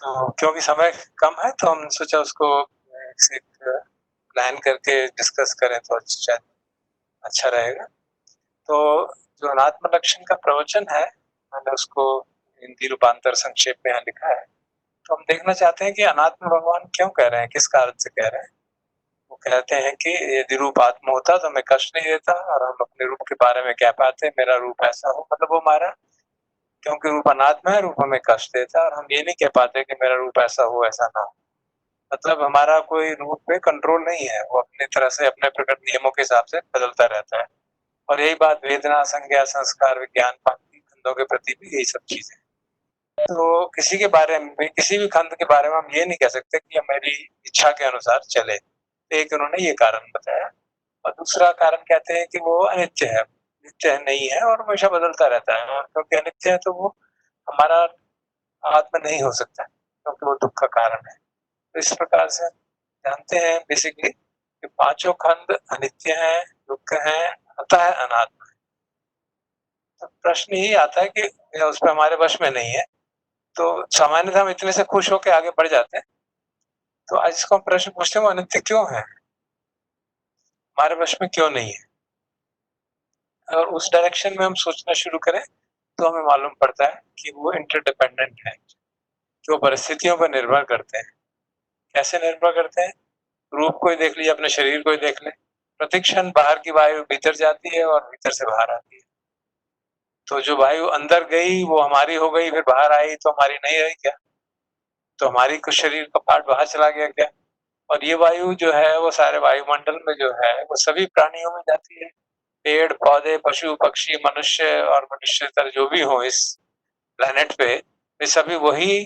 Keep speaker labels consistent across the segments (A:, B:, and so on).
A: तो क्योंकि समय कम है तो हम सोचा उसको एक प्लान करके डिस्कस करें तो शायद अच्छा रहेगा। तो जो अनात्म लक्षण का प्रवचन है, मैंने उसको हिंदी रूपांतर संक्षेप में यहाँ लिखा है। तो हम देखना चाहते हैं कि अनात्म भगवान क्यों कह रहे हैं, किस कारण से कह रहे हैं। वो कहते हैं कि यदि रूप आत्मा होता तो हमें कष्ट नहीं देता, और हम अपने रूप के बारे में कह पाते मेरा रूप ऐसा हो, मतलब वो हमारा, क्योंकि रूप अनात्मा है, रूप हमें कष्ट देता है, और हम ये नहीं कह पाते कि मेरा रूप ऐसा हो ऐसा ना हो। मतलब हमारा कोई रूप पे कंट्रोल नहीं है, वो अपनी तरह से अपने प्रकृति नियमों के हिसाब से बदलता रहता है। और यही बात वेदना, संज्ञा, संस्कार, विज्ञान, बाकी खंडों के प्रति भी यही सब चीजें। तो किसी के बारे में, किसी भी खंड के बारे में हम ये नहीं कह सकते कि मेरी इच्छा के अनुसार चले। एक उन्होंने ये कारण बताया, और दूसरा कारण कहते हैं कि वो अनित्य है, नित्य नहीं है और हमेशा बदलता रहता है, और क्योंकि अनित्य है तो वो हमारा आत्मा नहीं हो सकता, क्योंकि वो दुख का कारण है। तो इस प्रकार से जानते हैं बेसिकली कि पांचों खंड अनित्य हैं, दुख हैं, अतः है अनात्मा। तो प्रश्न यही आता है कि उस पर हमारे वश में नहीं है। तो सामान्यतः हम इतने से खुश होकर आगे बढ़ जाते हैं। तो आज इसको हम प्रश्न पूछते हैं, वो अनित्य क्यों है, हमारे वश में क्यों नहीं है। और उस डायरेक्शन में हम सोचना शुरू करें तो हमें मालूम पड़ता है कि वो इंटरडिपेंडेंट है, जो परिस्थितियों पर निर्भर करते हैं। कैसे निर्भर करते हैं? रूप को ही देख लीजिए, अपने शरीर को ही देख लें। प्रतिक्षण बाहर की वायु भीतर जाती है और भीतर से बाहर आती है। तो जो वायु अंदर गई वो हमारी हो गई, फिर बाहर आई तो हमारी नहीं रही क्या? तो हमारी कुछ शरीर का पार्ट बाहर चला गया क्या? और ये वायु जो है वो सारे वायुमंडल में जो है वो सभी प्राणियों में जाती है। पेड़ पौधे, पशु पक्षी, मनुष्य और मनुष्यतर जो भी हो इस प्लेनेट पे, वे सभी वही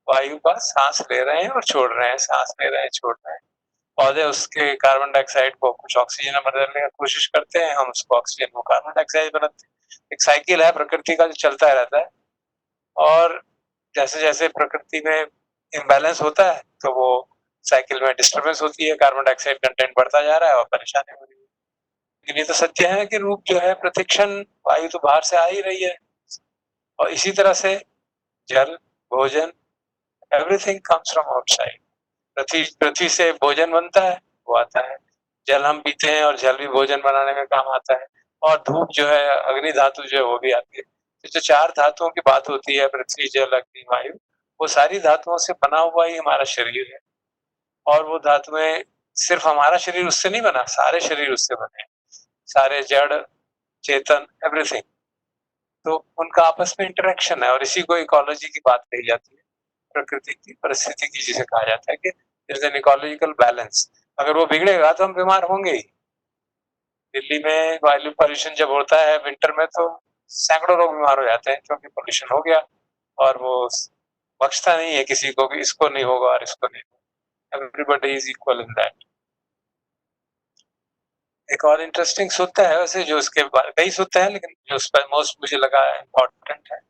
A: वायु का सांस ले रहे हैं और छोड़ रहे हैं, सांस ले रहे हैं, छोड़ रहे हैं। पौधे उसके कार्बन डाइऑक्साइड को कुछ ऑक्सीजन में बदलने की कोशिश करते हैं, हम उसको ऑक्सीजन को कार्बन डाइऑक्साइड बनाते हैं। एक साइकिल है प्रकृति का जो चलता रहता है। और जैसे जैसे प्रकृति में इम्बैलेंस होता है तो वो साइकिल में डिस्टर्बेंस होती है, कार्बन डाइऑक्साइड कंटेंट बढ़ता जा रहा है और परेशानी हो रही है। लेकिन ये तो सत्य है कि रूप जो है प्रतिक्षण वायु तो बाहर से आ ही रही है। और इसी तरह से जल, भोजन, एवरीथिंग कम्स फ्रॉम आउटसाइड। पृथ्वी पृथ्वी से भोजन बनता है, वो आता है। जल हम पीते हैं और जल भी भोजन बनाने में काम आता है। और धूप जो है, अग्नि धातु जो है वो भी आती है। तो जो चार धातुओं की बात होती है, पृथ्वी, जल, अग्नि, वायु, वो सारी धातुओं से बना हुआ ही हमारा शरीर है। और वो धातुएं, सिर्फ हमारा शरीर उससे नहीं बना, सारे शरीर उससे बने, सारे जड़ चेतन एवरीथिंग। तो उनका आपस में इंटरेक्शन है, और इसी को इकोलॉजी की बात कही जाती है। प्रकृति की परिस्थिति की जिसे कहा जाता है कि there is an ecological balance. अगर वो बिगड़ेगा तो हम बीमार होंगे ही। दिल्ली में वायु पॉल्यूशन जब होता है विंटर में तो सैकड़ों लोग बीमार हो जाते हैं, क्योंकि पॉल्यूशन हो गया। और वो बख्शता नहीं है किसी को कि इसको नहीं होगा और इसको नहीं होगा। Everybody is equal in that. एक और इंटरेस्टिंग सूत्र है वैसे, जो इसके कई सूत्र है, लेकिन जो उस पर मोस्ट मुझे लगा इम्पोर्टेंट है,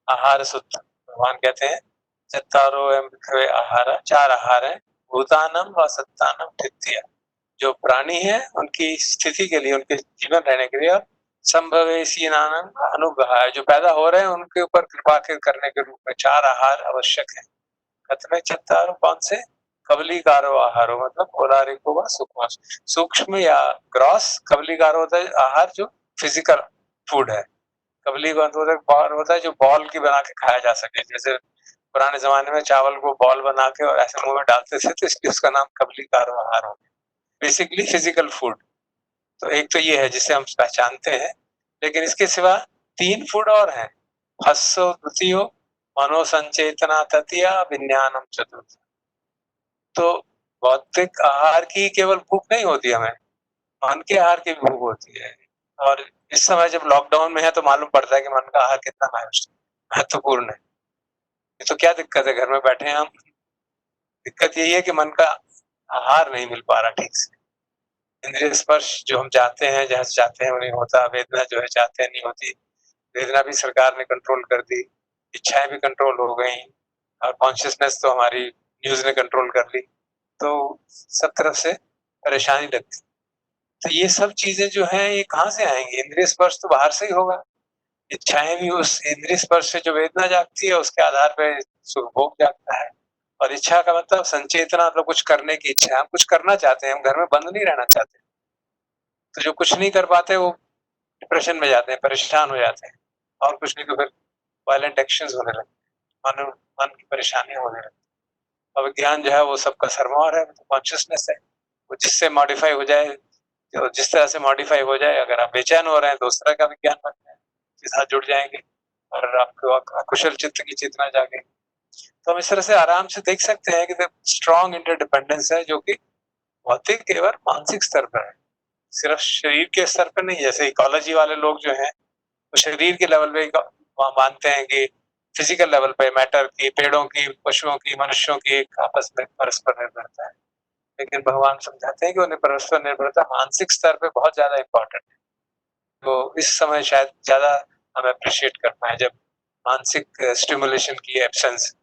A: आहार सूत्र। भगवान कहते हैं चत्तारो एवं भिक्खवे आहार, चार आहार है, भूतानम व सत्तानम ठित्तिया। जो प्राणी है उनकी स्थिति के लिए, उनके जीवन रहने के लिए, संभवेशी नानम अनुग्रह है, जो पैदा हो रहे हैं उनके ऊपर कृपा करने के रूप में चार आहार आवश्यक है। कथमे चत्तारो कौन से? कबलीकारो आहारो, मतलब औलारिको व सूक्ष्म। सूक्ष्म या ग्रॉस कबलीकारो होता है आहार, जो फिजिकल फूड है। कबली का आहार होता है जो बॉल की बना के खाया जा सके। जैसे पुराने जमाने में चावल को बॉल बना के और ऐसे मुंह में डालते थे, तो इसलिए उसका नाम कबलीकारो आहार हो गया। Basically physical food. तो एक तो ये है जिसे हम पहचानते हैं। लेकिन इसके सिवा तीन फूड और हैं। हस्सो द्वितीयो, मनोसंचेतना तृतीया, विज्ञानम चतुर्थ। तो भौतिक आहार की केवल भूख नहीं होती हमें, मन के आहार की भी भूख होती है। और इस समय जब लॉकडाउन में है तो मालूम पड़ता है कि मन का आहार कितना महत्वपूर्ण है। ये तो क्या दिक्कत है, घर में बैठे हैं हम। दिक्कत यही है कि मन का आहार नहीं मिल पा रहा ठीक से। इंद्रिय स्पर्श जो हम चाहते हैं, जहाँ चाहते हैं वो नहीं होता। वेदना जो है चाहते हैं नहीं होती। वेदना भी सरकार ने कंट्रोल कर दी, इच्छाएं भी कंट्रोल हो गई, और कॉन्शियसनेस तो हमारी न्यूज ने कंट्रोल कर ली। तो सब तरफ से परेशानी लगती। तो ये सब चीजें जो हैं ये कहाँ से आएंगी? इंद्रिय स्पर्श तो बाहर से ही होगा। इच्छाएं भी उस इंद्रिय स्पर्श से जो वेदना जागती है उसके आधार पर सुख भोग जागता है। और इच्छा का मतलब संचेतना, मतलब कुछ करने की इच्छा, हम कुछ करना चाहते हैं, हम घर में बंद नहीं रहना चाहते। तो जो कुछ नहीं कर पाते वो डिप्रेशन में जाते हैं, परेशान हो जाते हैं, और कुछ नहीं तो फिर वायलेंट एक्शंस होने लगते हैं, मन की परेशानियाँ होने लगती हैं। अब ज्ञान जो है वो सबका सरमार है, तो कॉन्शियसनेस है, वो जिससे मॉडिफाई हो जाए, जो जिस तरह से मॉडिफाई हो जाए, अगर आप बेचैन हो रहे हैं तो उस तरह का भी ज्ञान बनता है, उसके साथ जुड़ जाएँगे और आपको अकुशल चित्त की चेतना जागेगी। तो हम इस तरह से आराम से देख सकते हैं कि स्ट्रॉन्ग इंटरडिपेंडेंस है, जो कि भौतिक एवं मानसिक स्तर पर है, सिर्फ शरीर के स्तर पर नहीं। जैसे इकोलॉजी वाले लोग जो हैं, वो शरीर के लेवल पे मानते हैं कि फिजिकल लेवल पे मैटर की, पेड़ों की, पशुओं की, मनुष्यों की एक आपस में परस्पर निर्भरता है। लेकिन भगवान समझाते हैं कि उन्हें परस्पर निर्भरता मानसिक स्तर पे बहुत ज्यादा इम्पोर्टेंट है। तो इस समय शायद ज्यादा हम अप्रिशिएट कर पाए जब मानसिक स्टिमुलेशन की एब्सेंस।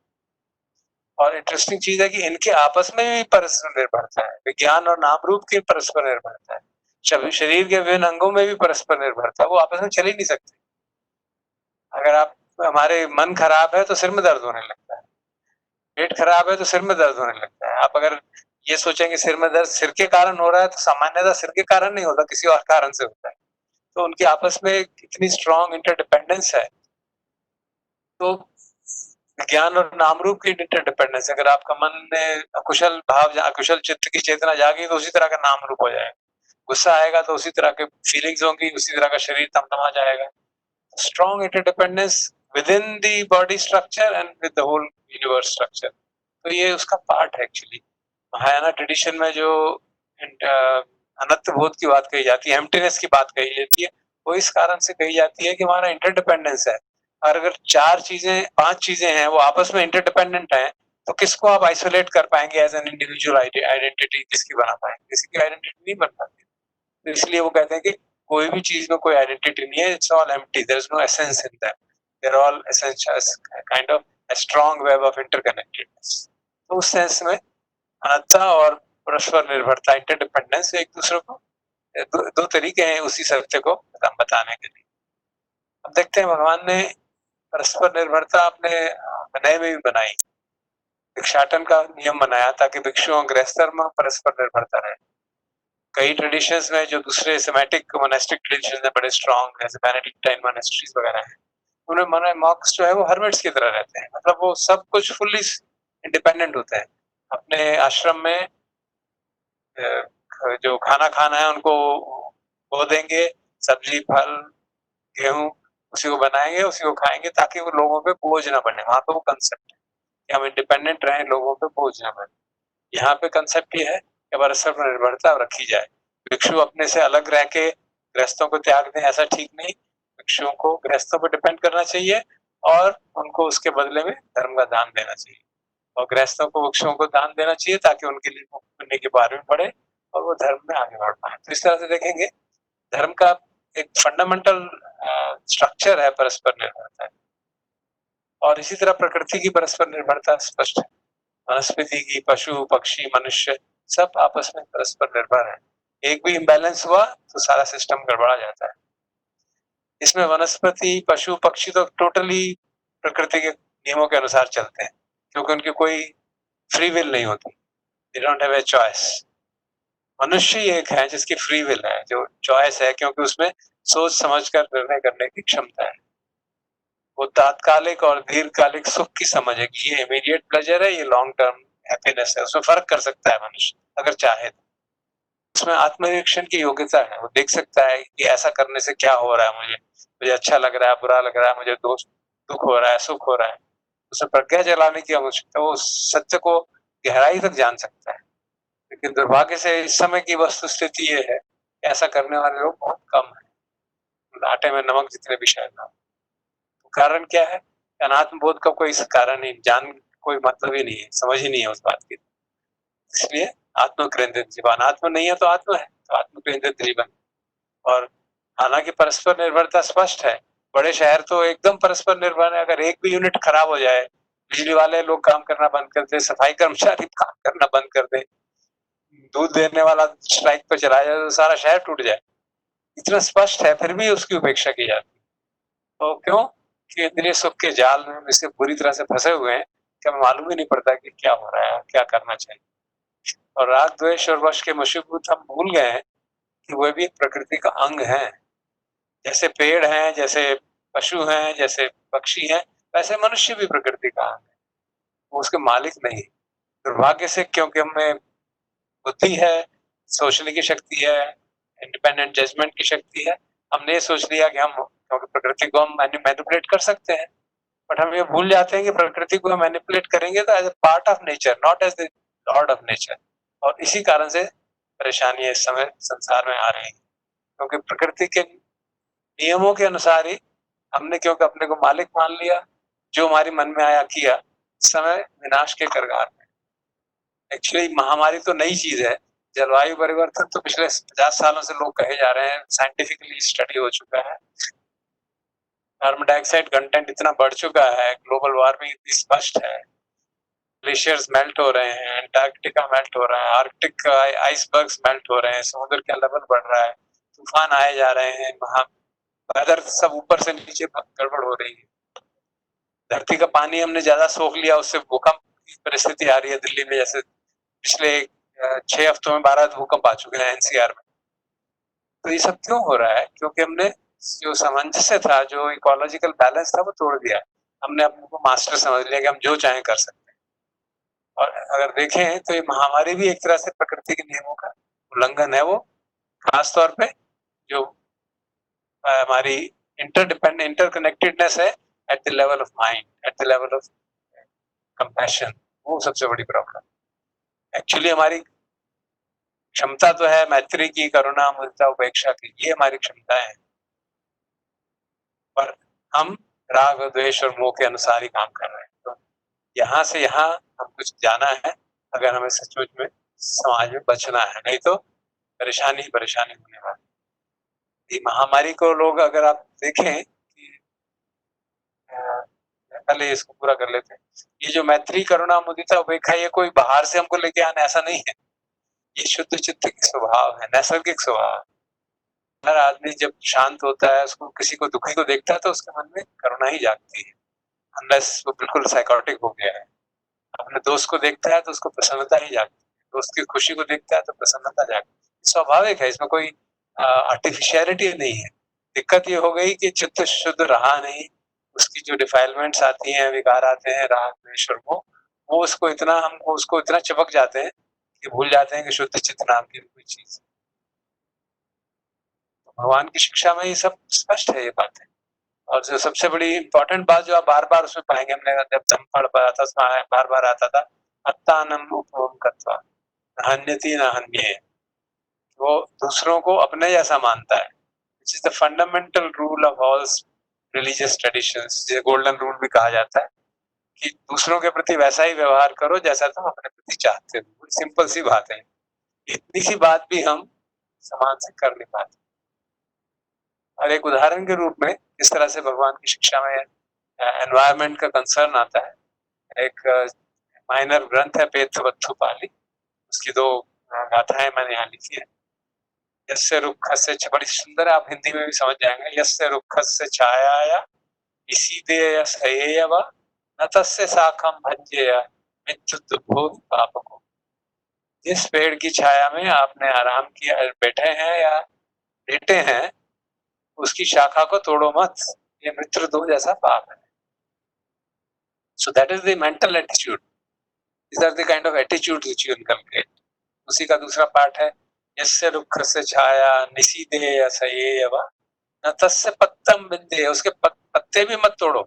A: और इंटरेस्टिंग चीज है कि इनके आपस में भी परस्पर निर्भरता है, विज्ञान और नाम रूप की परस्पर निर्भरता है, शरीर के विभिन्न अंगों में भी परस्पर निर्भरता है, वो आपस में चल ही नहीं सकते। अगर आप, हमारे मन खराब है तो सिर में दर्द होने लगता है, पेट खराब है तो सिर में दर्द होने लगता है। आप अगर ये सोचेंगे सिर में दर्द सिर के कारण हो रहा है, तो सामान्यतः सिर के कारण नहीं होता, किसी और कारण से होता है। तो उनकी आपस में कितनी स्ट्रॉन्ग इंटरडिपेंडेंस है। तो ज्ञान और नाम रूप की इंटरडिपेंडेंस, अगर आपका मन में अकुशल भाव, अकुशल चित्त की चेतना जागी तो उसी तरह का नाम रूप हो जाएगा। गुस्सा आएगा तो उसी तरह के फीलिंग्स होंगी, उसी तरह का शरीर तमतमा जाएगा। Strong interdependence within the body structure and with the whole universe structure. तो ये उसका पार्ट है एक्चुअली। महायाना ट्रेडिशन में जो अनंत बोध की बात कही जाती है, एम्प्टीनेस की बात कही जाती है, वो इस कारण से कही जाती है कि हमारा इंटरडिपेंडेंस है। और अगर चार चीजें, पांच चीजें हैं, वो आपस में इंटरडिपेंडेंट हैं, तो किसको आप आइसोलेट कर पाएंगे एज एन इंडिविजुअल आइडेंटिटी, किसकी बना पाएंगे? किसी की आइडेंटिटी नहीं बन पाती। तो इसलिए वो कहते हैं कि कोई भी चीज में कोई आइडेंटिटी नहीं है, it's all empty, there is no essence in that, they are all essentials, kind of a strong web of interconnectedness। तो उस सेंस में अनंतता और परस्पर निर्भरता, इंटरडिपेंडेंस, एक दूसरे को दो तरीके हैं उसी सत्य को बताने के लिए। अब देखते हैं भगवान ने परस्पर निर्भरता अपने विनय में भी बनाई, भिक्षाटन का नियम बनाया ताकि भिक्षुओं और गृहस्थों में परस्पर निर्भरता रहे। कई ट्रेडिशंस में जो दूसरे सेमेटिक मोनास्टिक ट्रेडिशंस हैं बड़े स्ट्रॉन्ग, जैसे बेनेडिक्टाइन मोनास्ट्रीज वगैरह हैं, उन्हें मने मॉक्स जो है वो हर्मिट्स की तरह रहते हैं, मतलब वो सब कुछ फुल्ली इंडिपेंडेंट होते हैं। अपने आश्रम में जो खाना खाना है उनको वो देंगे, सब्जी, फल, गेहूं, उसी को बनाएंगे, उसी को खाएंगे, ताकि वो लोगों पे बोझ ना बने। वहां पे वो कंसेप्ट है कि हम इंडिपेंडेंट रहें, लोगों पे बोझ ना बने। यहाँ पे कंसेप्ट ये है कि परस्पर निर्भरता रखी जाए। भिक्षु अपने से अलग रह के गृहस्थों को त्याग दें, ऐसा ठीक नहीं। भिक्षुओं को गृहस्थों पर डिपेंड करना चाहिए और उनको उसके बदले में धर्म का दान देना चाहिए, और गृहस्थों को भिक्षुओं को दान देना चाहिए ताकि उनके लिए पुण्य के बारे में पढ़े और वो धर्म में आगे बढ़ पाए। तो इस तरह से देखेंगे धर्म का एक फंडामेंटल स्ट्रक्चर है परस्पर निर्भरता। और इसी तरह प्रकृति की परस्पर निर्भरता स्पष्ट है। वनस्पति की, पशु, पक्षी, मनुष्य सब आपस में परस्पर निर्भर है। एक भी इम्बैलेंस हुआ तो सारा सिस्टम गड़बड़ा जाता है। इसमें वनस्पति, पशु, पक्षी तो टोटली प्रकृति के नियमों के अनुसार चलते हैं, क्योंकि उनकी कोई फ्री विल नहीं होती, they don't have a choice. मनुष्य ही एक है जिसकी फ्री विल है, जो चॉइस है, क्योंकि उसमें सोच समझ कर निर्णय करने की क्षमता है। वो तात्कालिक और दीर्घकालिक सुख की समझ है कि ये इमीडिएट प्लेजर है, ये लॉन्ग टर्म हैप्पीनेस है, उसमें फर्क कर सकता है मनुष्य अगर चाहे तो। उसमें आत्मनिरीक्षण की योग्यता है, वो देख सकता है कि ऐसा करने से क्या हो रहा है, मुझे मुझे अच्छा लग रहा है, बुरा लग रहा है, मुझे दोष दुख हो रहा है, सुख हो रहा है। उसमें प्रज्ञा जलाने की आवश्यकता, वो सत्य को गहराई तक जान सकता है। लेकिन दुर्भाग्य से इस समय की वस्तु स्थिति ये है, ऐसा करने वाले लोग बहुत कम है, आटे में नमक जितने भी शायद ना। तो कारण क्या है? अनात्म बोध का कोई कारण नहीं, जान कोई मतलब ही नहीं है, समझ ही नहीं है उस बात की। इसलिए आत्म केंद्रित जीवन, आत्म नहीं है तो आत्म है, तो आत्म केंद्रित जीवन। और हालांकि परस्पर निर्भरता स्पष्ट है, बड़े शहर तो एकदम परस्पर निर्भर है। अगर एक भी यूनिट खराब हो जाए, बिजली वाले लोग काम करना बंद कर दे, सफाई कर्मचारी काम करना बंद कर दे, दूध देने वाला स्ट्राइक पे चला जाए, तो सारा शहर टूट जाए। इतना स्पष्ट है, फिर भी उसकी उपेक्षा की जाती है। तो क्यों? कि इंद्रिय सुख के जाल में इसे बुरी तरह से फंसे हुए हैं कि हमें मालूम ही नहीं पड़ता कि क्या हो रहा है, क्या करना चाहिए। और राग, द्वेष और वश के वशीभूत हम भूल गए हैं कि वह भी एक प्रकृति का अंग है। जैसे पेड़ हैं, जैसे पशु हैं, जैसे पक्षी हैं, वैसे मनुष्य भी प्रकृति का अंग है, वो उसके मालिक नहीं। दुर्भाग्य से क्योंकि हमें बुद्धि है, सोचने की शक्ति है, इंडिपेंडेंट जजमेंट की शक्ति है, हमने ये सोच लिया कि हम क्योंकि प्रकृति को हम मैनिपुलेट कर सकते हैं, बट हम ये भूल जाते हैं कि प्रकृति को हम मैनिपुलेट करेंगे तो as a part of nature, not as the lord of nature. और इसी कारण से परेशानी इस समय संसार में आ रही है, क्योंकि प्रकृति के नियमों के अनुसार ही हमने क्योंकि अपने को मालिक मान लिया, जो हमारे मन में आया किया, इस समय विनाश के कगार में। एक्चुअली महामारी तो नई चीज है, जलवायु परिवर्तन तो पिछले 50 सालों से लोग कहे जा रहे हैं, साइंटिफिकली स्टडी हो चुका है। कार्बन डाइऑक्साइड कंटेंट इतना बढ़ चुका है, ग्लोबल वार्मिंग इतनी स्पष्ट है, ग्लेशियर्स मेल्ट हो रहे हैं, अंटार्कटिका मेल्ट हो रहा है, आर्कटिक आइसबर्ग्स मेल्ट हो रहे हैं, समुद्र का लेवल बढ़ रहा है, तूफान आए जा रहे हैं, वेदर सब ऊपर से नीचे गड़बड़ हो रही है। धरती का पानी हमने ज्यादा सोख लिया, उससे भूकंप की परिस्थिति आ रही है दिल्ली में, जैसे पिछले 6 हफ्तों में 12 भूकंप आ चुके हैं एनसीआर में। तो ये सब क्यों हो रहा है? क्योंकि हमने जो सामंजस्य था, जो इकोलॉजिकल बैलेंस था, वो तोड़ दिया। हमने अपने को मास्टर समझ लिया कि हम जो चाहें कर सकते हैं। और अगर देखें तो ये महामारी भी एक तरह से प्रकृति के नियमों का उल्लंघन है। वो खास तौर पे जो हमारी इंटरकनेक्टेडनेस है at the level of mind, at the level of compassion, वो सबसे बड़ी प्रॉब्लम। एक्चुअली हमारी क्षमता तो है मैत्री की, करुणा, मुदिता, उपेक्षा की, ये हमारी क्षमताएं हैं, पर हम राग, द्वेष और मोह के अनुसार ही काम कर रहे हैं। तो यहाँ से यहाँ हम कुछ जाना है अगर हमें सचमुच में समाज में बचना है, नहीं तो परेशानी ही परेशानी होने वाली। महामारी को लोग अगर आप देखें कि पहले इसको पूरा कर लेते हैं। ये जो मैत्री, करुणा, मुदिता, उपेक्षा, ये कोई बाहर से हमको लेके आना ऐसा नहीं है, ये शुद्ध चित्त की स्वभाव है, नैसर्गिक स्वभाव। हर आदमी जब शांत होता है, उसको किसी को दुखी को देखता है तो उसके मन में करुणा ही जागती है, अनलेस वो बिल्कुल साइकोटिक हो गया है। अपने दोस्त को देखता है तो उसको प्रसन्नता ही जागती है, दोस्त की खुशी को देखता है तो प्रसन्नता जागती है। स्वाभाविक है, इसमें कोई आर्टिफिशियलिटी नहीं है। दिक्कत ये हो गई कि चित्त शुद्ध रहा नहीं, उसकी जो डिफाइलमेंट्स आती हैं, विकार आते हैं, राग, द्वेष और मोह, वो उसको इतना, हम उसको इतना चिपक जाते हैं कि भूल जाते हैं कि शुद्ध चित्त नाम की कोई चीज। भगवान की शिक्षा में ये सब स्पष्ट है, ये बातें। और जो सबसे बड़ी इंपॉर्टेंट बात जो आप बार बार उसमें पाएंगे, हमने जब धम्म पढ़ पाया था उसमें बार बार आता था, अत्तानम उपभोग कत्वा हन्यति न हन्ये। वो दूसरों को अपने जैसा मानता है, which is the fundamental rule of all religious traditions, जिसे गोल्डन रूल भी कहा जाता है, कि दूसरों के प्रति वैसा ही व्यवहार करो जैसा तुम अपने प्रति चाहते हो। सिंपल सी बात है, इतनी सी बात भी हम समाज से कर नहीं पाते। और एक उदाहरण के रूप में इस तरह से भगवान की शिक्षा में एनवायरनमेंट का कंसर्न आता है। एक माइनर ग्रंथ है पेतवत्थु पाली, उसकी 2 गाथाएं मैंने यहाँ लिखी है। यस्य रुक्षस्य, बड़ी सुंदर है, आप हिंदी में भी समझ जाएंगे। यस्य रुक्षस्य छायाया इसीदेय सयेयव न तस्य शाखम भज्येय मित्युद्भो पापको। जिस पेड़ की छाया में आपने आराम किया, बैठे हैं या लेटे हैं, उसकी शाखा को तोड़ो मत, ये मित्र दो जैसा पाप है। So that is the mental attitude. These are the kind of attitudes which you inculcate. उसी का दूसरा पार्ट है, यस्य रुक्षस्य छाया निशीदेय सयेयव न तस्य पत्तम विद्येय। उसके पत्ते भी मत तोड़ो,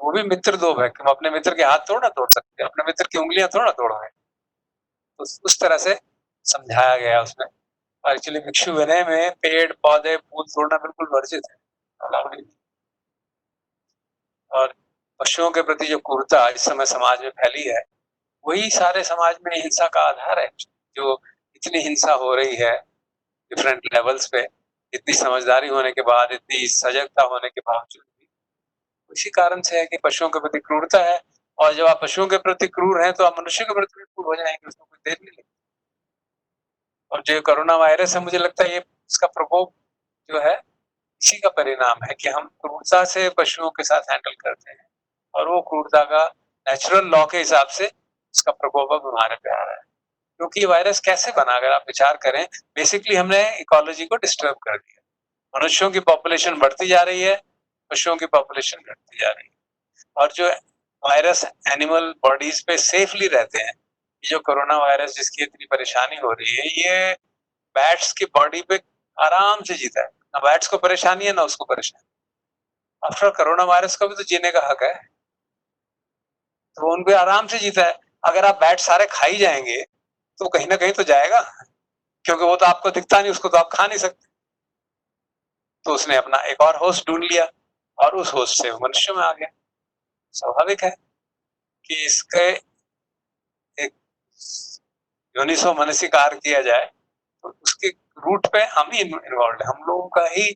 A: वो भी मित्र दो है। तुम अपने मित्र के हाथ थोड़ा तोड़ सकते हो, अपने मित्र की उंगलियां थोड़ा तोड़ोगे। तो उस तरह से समझाया गया उसमें। और एक्चुअली भिक्षु विनय में पेड़ पौधे फूल तोड़ना बिल्कुल वर्जित है, अलाउड नहीं। और पशुओं के प्रति जो क्रूरता इस समय समाज में फैली है, वही सारे समाज में हिंसा का आधार है। जो इतनी हिंसा हो रही है डिफरेंट लेवल्स पे, इतनी समझदारी होने के बाद, इतनी सजगता होने के बावजूद भी, उसी कारण से है कि पशुओं के प्रति क्रूरता है। और जब आप पशुओं के प्रति क्रूर हैं तो आप मनुष्य के प्रति भी क्रूर हो जाएंगे, उसमें कोई देर नहीं लगती। और जो कोरोना वायरस है, मुझे लगता है ये इसका प्रकोप जो है, इसी का परिणाम है कि हम क्रूरता से पशुओं के साथ हैंडल करते हैं, और वो क्रूरता का नेचुरल लॉ के हिसाब से इसका प्रकोप अब हमारे पे आ रहा है। क्योंकि ये वायरस कैसे बना, अगर आप विचार करें, बेसिकली हमने इकोलॉजी को डिस्टर्ब कर दिया। मनुष्यों की पॉपुलेशन बढ़ती जा रही है, पशुओं की पॉपुलेशन घटती जा रही है, और जो वायरस एनिमल बॉडीज पे सेफली रहते हैं, ये जो कोरोना वायरस जिसकी इतनी परेशानी हो रही है, ये बैट्स की बॉडी पे आराम से जीता है। ना बैट्स को परेशानी है ना उसको परेशानी। आफ्टर कोरोना वायरस का भी तो जीने का हक है, तो उन पे आराम से जीता है। अगर आप बैट सारे खा ही जाएंगे तो कहीं ना कहीं तो जाएगा, क्योंकि वो तो आपको दिखता नहीं, उसको तो आप खा नहीं सकते। तो उसने अपना एक और होस्ट ढूंढ लिया और उस होस्ट से वो मनुष्य में आ गया। स्वाभाविक है कि इसके एक योनिसो मनसिकार किया जाए तो उसके रूट पे हम ही इन्वॉल्व है, हम लोगों का ही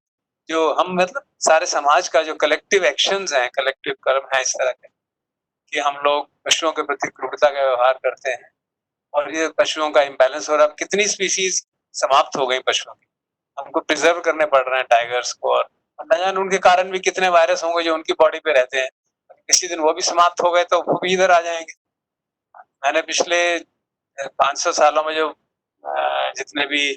A: जो हम मतलब सारे समाज का जो कलेक्टिव एक्शंस हैं, कलेक्टिव कर्म है इस तरह के कि हम लोग पशुओं के प्रति क्रूरता का व्यवहार करते हैं, और ये पशुओं का इम्बैलेंस हो रहा है। कितनी स्पीसीज समाप्त हो गई पशुओं की, हमको प्रिजर्व करने पड़ रहे हैं टाइगर्स को, और न जाने उनके कारण भी कितने वायरस होंगे जो उनकी बॉडी पे रहते हैं। किसी दिन वो भी समाप्त हो गए तो वो भी इधर आ जाएंगे। मैंने पिछले 500 सालों में जो जितने भी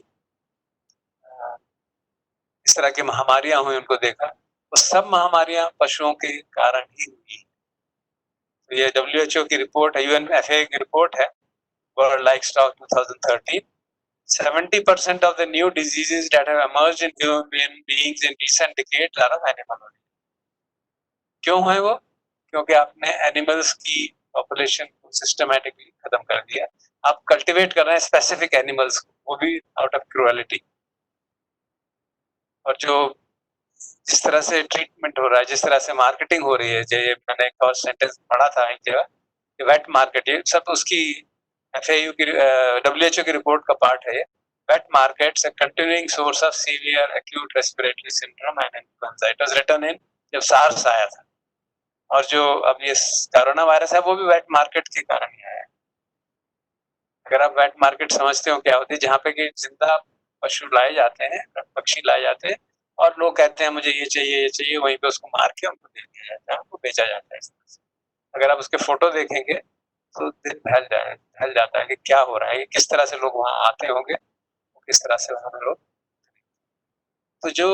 A: इस तरह की महामारियां हुई उनको देखा, वो सब महामारियां पशुओं के कारण ही हुई। तो ये WHO की रिपोर्ट है, UNFA की रिपोर्ट है, world livestock 2013। 70% of the new diseases that have emerged in human beings in recent decades are of animal origin. क्यों है वो? क्योंकि आपने एनिमल्स की पॉपुलेशन को सिस्टमैटिकली खत्म कर दिया। आप कल्टीवेट कर रहे हैं स्पेसिफिक एनिमल्स को, वो भी आउट ऑफ क्रूएलिटी। और जो जिस तरह से ट्रीटमेंट हो रहा है, जिस तरह से मार्केटिंग हो रही है, ये मैंने एक और सेंटेंस पढ़ा था एक जगह, वेट मार्केट, ये सब उसकी FAU की WHO की रिपोर्ट का पार्ट है। ये wet markets a continuing source of severe acute respiratory syndrome and influenza. It was written in जब सार्स आया था, और जो अब ये कोरोना वायरस है वो भी वेट मार्केट के कारण ही आया है। अगर आप वेट मार्केट समझते हो क्या होती है, जहाँ पे कि जिंदा पशु लाए जाते हैं, पक्षी लाए जाते हैं, और लोग कहते हैं मुझे ये चाहिए ये चाहिए, वहीं पे उसको मार के उनको दे दिया जाता है, उनको बेचा जाता है इस तरह से। अगर आप उसके फोटो देखेंगे तो दिल दहल जाता है कि क्या हो रहा है, किस तरह से लोग वहां आते होंगे, किस तरह से वहां लोग। तो जो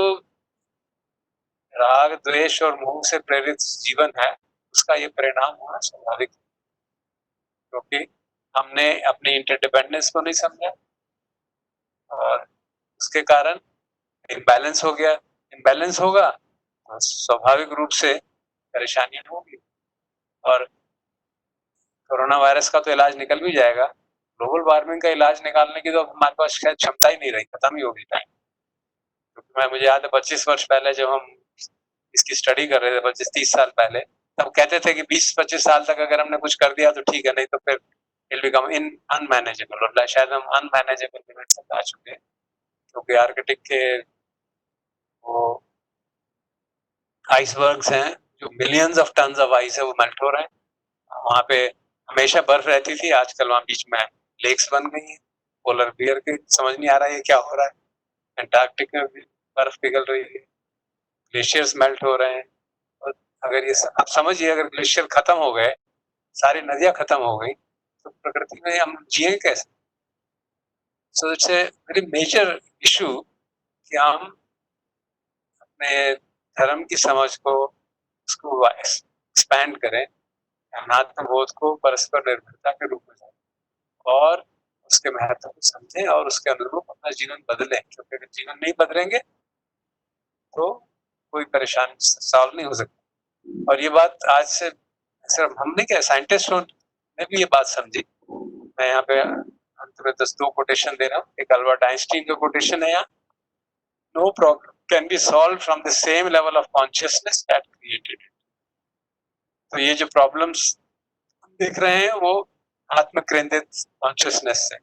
A: राग द्वेष और मोह से प्रेरित जीवन है, उसका ये परिणाम होना स्वाभाविक, क्योंकि हमने अपनी इंटरडिपेंडेंस को नहीं समझा, और उसके कारण इम्बैलेंस हो गया। इम्बैलेंस होगा तो स्वाभाविक रूप से परेशानियां होगी, और कोरोना वायरस का तो इलाज निकल भी जाएगा। ग्लोबल वार्मिंग का इलाज निकालने की तो हमारे पास शायद क्षमता ही नहीं रही, खत्म ही होगी टाइम। क्योंकि मैं मुझे याद है 25 वर्ष पहले जब हम इसकी स्टडी कर रहे थे, 25-30 साल पहले, तब कहते थे कि 20-25 साल तक अगर हमने कुछ कर दिया तो ठीक है, नहीं तो फिर इट बिकम इन अनमैनेजेबल। और शायद हम अनमैनेजेबल लिमिट तक आ चुके हैं, क्योंकि आर्कटिक के वो आइसबर्ग्स हैं, जो millions of tons of ice है, वो मेल्ट हो रहे हैं। वहां पे हमेशा बर्फ रहती थी, आजकल वहां बीच में लेक्स बन गई हैं पोलर बियर के। समझ नहीं आ रहा है क्या हो रहा है। अंटार्कटिक में भी बर्फ पिघल रही है, ग्लेशियर्स मेल्ट हो रहे हैं। और अगर ये आप समझिए, अगर ग्लेशियर खत्म हो गए, सारी नदियां खत्म हो गई, तो प्रकृति में हम जिए कैसे? So it's a very major issue कि हम अपने धर्म की समझ को उसको एक्सपैंड करें, अनात्म बोध को परस्पर निर्भरता के रूप में जानें, और उसके महत्व को समझें और उसके अनुरूप अपना जीवन बदलें। क्योंकि अगर जीवन नहीं बदलेंगे तो कोई परेशानी सॉल्व नहीं हो सकती। और ये बात आज से सिर्फ हम नहीं, क्या साइंटिस्टों ने भी ये बात समझी। मैं यहाँ पे अंत में 10 कोटेशन दे रहा हूँ। एक अल्बर्ट आइंस्टीन का कोटेशन है यहाँ, no problem can be solve from the same level of consciousness that created it. तो ये जो प्रॉब्लम्स देख रहे हैं वो आत्म केंद्रित कॉन्शियसनेस से,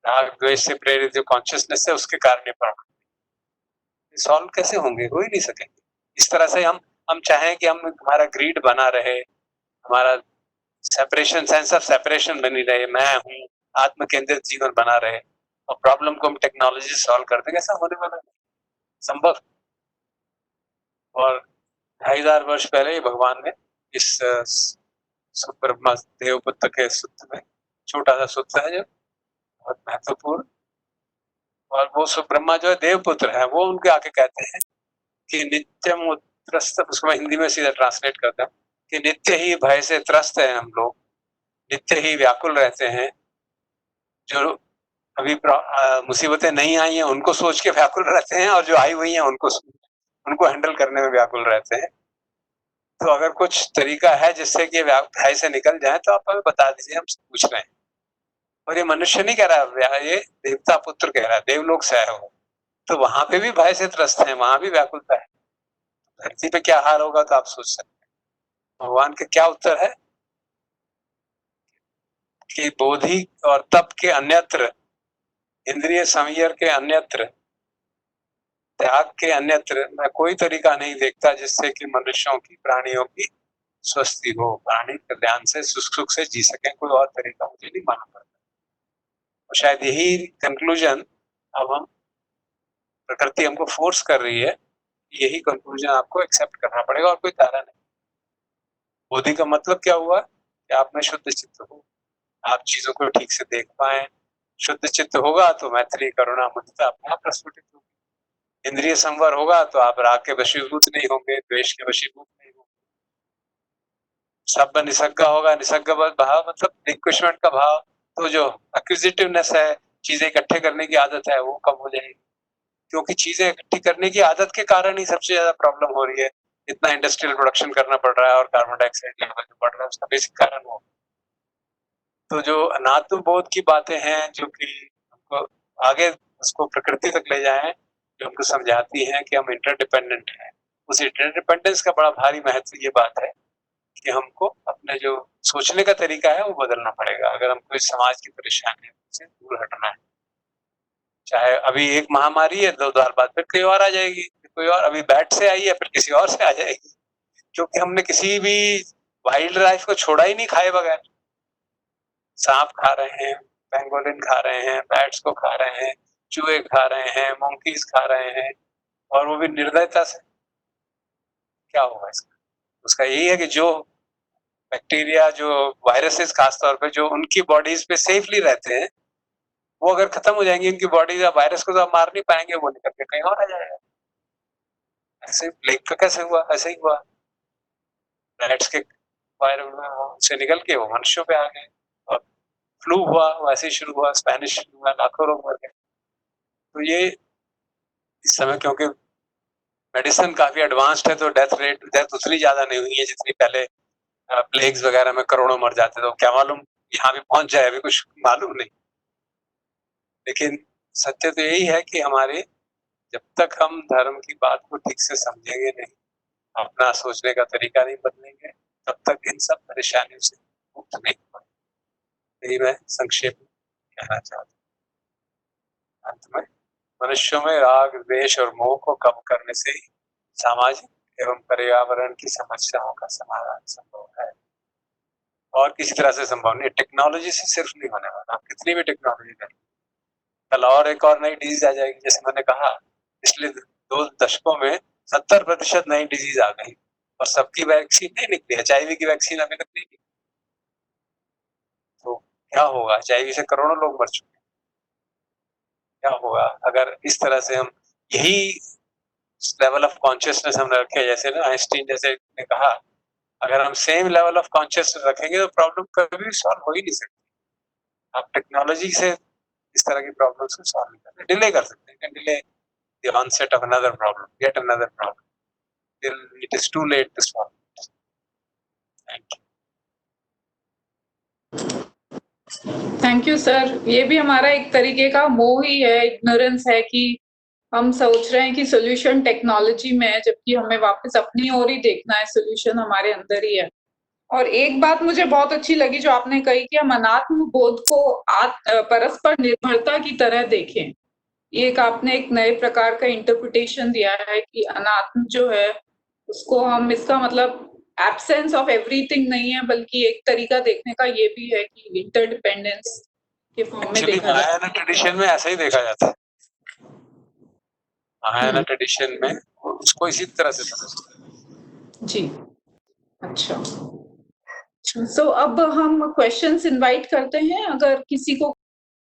A: राग द्वेष से प्रेरित जो कॉन्शियसनेस है, उसके कारण ये प्रॉब्लम सॉल्व कैसे होंगे? हो ही नहीं सकेंगे। इस तरह से हम चाहें कि हम हमारा ग्रीड बना रहे, हमारा सेपरेशन, सेंस ऑफ सेपरेशन बनी रहे, मैं हूँ, आत्म केंद्रित जीवन बना रहे, और प्रॉब्लम को हम टेक्नोलॉजी से सॉल्व कर देंगे, ऐसा होने वाला नहीं, संभव। और 2500 वर्ष पहले भगवान ने इस सुब्रह्मा देवपुत्र के सूत्र में छोटा सा सूत्र है जो बहुत महत्वपूर्ण, और वो सुब्रह्मा जो है देवपुत्र है, वो उनके आके कहते हैं कि नित्यम उत्त्रस्त, उसको मैं हिंदी में सीधा ट्रांसलेट करता हूँ कि नित्य ही भय से त्रस्त है हम लोग, नित्य ही व्याकुल रहते हैं। जो अभी मुसीबतें नहीं आई हैं उनको सोच के व्याकुल रहते हैं, और जो आई हुई हैं उनको हैंडल करने में व्याकुल रहते हैं। तो अगर कुछ तरीका है जिससे कि भय से निकल जाए तो आप हमें बता दीजिए, हम पूछ रहे हैं। और ये मनुष्य नहीं कह रहा, ये देवता पुत्र कह रहा है, देवलोक से आया हो, तो वहां पे भी भय से त्रस्त है, वहां भी व्याकुलता है। धरती पे क्या हाल होगा तो आप सोच सकते हैं। भगवान का क्या उत्तर है कि बोधि और तप के अन्यत्र, इंद्रिय संयम के अन्यत्र, त्याग के अन्यत्र मैं कोई तरीका नहीं देखता जिससे कि मनुष्यों की, प्राणियों की स्वस्थि हो, प्राणी कल्याण से सुख से जी सके। कोई और तरीका मुझे नहीं मालूम पड़ता। और शायद यही कंक्लूजन अब हम, प्रकृति हमको फोर्स कर रही है, यही कंक्लूजन आपको एक्सेप्ट करना पड़ेगा और कोई चारा नहीं। बोधि का मतलब क्या हुआ कि आप में शुद्ध चित्त हो, आप चीजों को ठीक से देख पाए। शुद्ध चित्त होगा तो मैत्री करुणा मुदिता अपने आप प्रस्फुटित होगी। इंद्रिय संवर होगा तो आप राग के वशीभूत नहीं होंगे, द्वेष के वशीभूत नहीं होंगे। सब निसग्गा होगा, निसग्ग भाव मतलब रिक्वेशमेंट का भाव, तो जो एक्विजिटिवनेस है, चीजें इकट्ठे करने की आदत है, वो कम हो जाएगी। क्योंकि चीजें इकट्ठी करने की आदत के कारण ही सबसे ज्यादा प्रॉब्लम हो रही है। इतना इंडस्ट्रियल प्रोडक्शन करना पड़ रहा है और कार्बन डाइऑक्साइड लेवल जो बढ़ रहा है, उसका बेसिक कारण वो। तो जो अनात्म बोध की बातें हैं जो कि हमको आगे उसको प्रकृति तक ले जाएं, जो हमको समझाती हैं कि हम इंटरडिपेंडेंट हैं, उस इंटरडिपेंडेंस का बड़ा भारी महत्व ये बात है कि हमको अपने जो सोचने का तरीका है वो बदलना पड़ेगा। अगर हमको इस समाज की परेशानी से दूर हटना है, चाहे अभी एक महामारी है, 2 साल बाद फिर कोई और आ जाएगी, कोई और अभी बैट से आई है फिर किसी और से आ जाएगी, क्योंकि हमने किसी भी वाइल्ड लाइफ को छोड़ा ही नहीं खाए बगैर। सांप खा रहे हैं, पेंगोलिन खा रहे हैं, बैट्स को खा रहे हैं, चूहे खा रहे हैं, मंकीज खा रहे हैं, और वो भी निर्दयता से। क्या होगा इसका? उसका यही है कि जो बैक्टीरिया, जो वायरसेस खासतौर पे जो उनकी बॉडीज पे सेफली रहते हैं, वो अगर खत्म हो जाएंगे उनकी बॉडीज, वायरस को तो आप मार नहीं पाएंगे, वो निकल के कहीं और आ जाएगा। ऐसे प्लेग का कैसे हुआ? ऐसे ही हुआ, रैट्स के वायरस से निकल के वो मनुष्यों पे आ गए, और फ्लू हुआ वैसे ही शुरू हुआ, स्पेनिश फ्लू हुआ, लाखों लोग मर गए। तो ये इस समय क्योंकि मेडिसिन काफी एडवांस्ड है, तो डेथ उतनी ज्यादा नहीं हुई है जितनी पहले प्लेग्स वगैरह में करोड़ों मर जाते, तो क्या मालूम यहाँ भी पहुंच जाए, अभी कुछ मालूम नहीं। लेकिन सत्य तो यही है कि हमारे, जब तक हम धर्म की बात को ठीक से समझेंगे नहीं, अपना सोचने का तरीका नहीं बदलेंगे, तब तक इन सब परेशानियों से मुक्त नहीं हो पाएंगे। यही मैं संक्षेप में कहना चाहता हूँ। अंत में, मनुष्यों में राग, द्वेष और मोह को कम करने से ही सामाजिक एवं पर्यावरण की समस्याओं का समाधान संभव है, और किसी तरह से संभव नहीं। टेक्नोलॉजी से सिर्फ नहीं होने वाला, आप कितनी भी टेक्नोलॉजी करें, कल और एक और नई डिजीज आ जाएगी। जैसे मैंने कहा, पिछले 2 दशकों में 70% नई डिजीज आ गई, और सबकी वैक्सीन नहीं निकली। HIV की वैक्सीन अभी तक नहीं निकली, तो क्या होगा? HIV से करोड़ों लोग मर चुके हैं। क्या होगा अगर इस तरह से हम यही लेवल ऑफ कॉन्शियसनेस हम रखें, जैसे ना आइंस्टीन जैसे ने कहा, अगर हम सेम लेवल ऑफ कॉन्शियसनेस रखेंगे तो प्रॉब्लम कभी भी सॉल्व हो ही नहीं सकती। आप टेक्नोलॉजी से इस तरह की प्रॉब्लम्स को सॉल्व नहीं करते, डिले कर सकते हैं, delay the onset of another problem, get another problem till it is too late to solve. Thank
B: thank you sir. ये भी हमारा एक तरीके का मोह ही है, इग्नोरेंस है कि हम सोच रहे हैं कि सोल्यूशन टेक्नोलॉजी में है, जबकि हमें वापस अपनी ओर ही देखना है, सोल्यूशन हमारे अंदर ही है। और एक बात मुझे बहुत अच्छी लगी जो आपने कही कि हम अनात्म बोध को परस्पर निर्भरता की तरह देखें। ये एक आपने एक नए प्रकार का इंटरप्रिटेशन दिया है कि अनात्म जो है उसको हम, इसका मतलब एब्सेंस ऑफ एवरीथिंग नहीं है, बल्कि एक तरीका देखने का ये भी है कि इंटरडिपेंडेंस के फॉर्म में देखा जाए।
A: महायाना ट्रेडिशन में ऐसा ही देखा जाता है। महायाना ट्रेडिशन में उसको इसी तरह से समझते हैं।
B: जी, अच्छा। सो अब हम क्वेश्चंस इनवाइट करते हैं, अगर किसी को